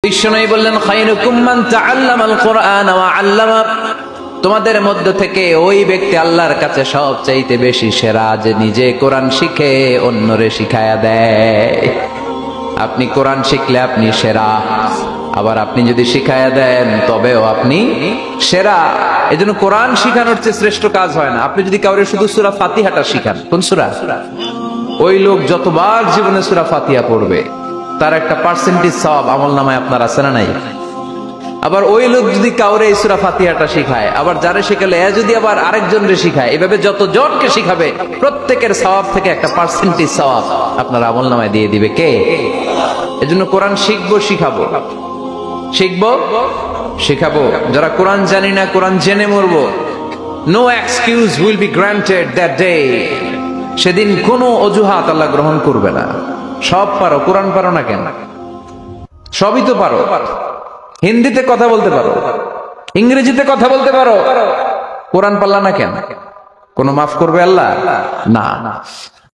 বিশ্বনবী বললেন খায়রুকুম মান তাআল্লামাল কুরআন ওয়া আল্লামা, তোমাদের মধ্য থেকে ওই ব্যক্তি আল্লাহর কাছে সবচাইতে বেশি সেরা যে নিজে কোরআন শিখে অন্যরে শিখায়া দেয়। আপনি কোরআন শিখলে আপনি সেরা, আবার আপনি যদি শিখায়া দেন তবেও আপনি সেরা। এজন্য কোরআন শিখানোর চেয়ে শ্রেষ্ঠ কাজ হয় না। আপনি যদি কাউরে শুধু সূরা ফাতিহাটা শিখান, কোন সূরা, ওই লোক যতবার জীবনে সূরা ফাতিহা পড়বে তার একটা পার্সেন্টেজ সওয়াব আমলনামায় আপনার আছে না নাই? আবার ওই লোক যদি কাউরে এই সূরা ফাতিহাটা শিখায়, আবার যারে শিখালে এ যদি আবার আরেকজনরে শিখায়, এভাবে যত জনকে শিখাবে প্রত্যেকের সওয়াব থেকে একটা পার্সেন্টেজ সওয়াব আপনার আমলনামায় দিয়ে দিবে কে? এজন্য কোরআন শিখবো, শিখাবো, শিখবো, শিখাবো। যারা কোরআন জানি না কোরআন জেনে মরবো, no excuse will be granted that day. সেদিন কোনো অজুহাত আল্লাহ গ্রহণ করবে না। সব পারো, কোরআন পারো না কেন? সবই তো পারো। হিন্দিতে কথা বলতে পারো, ইংরেজিতে কথা বলতে পারো, কোরআন পারলা না কেন? কোনো মাফ করবে আল্লাহ? না।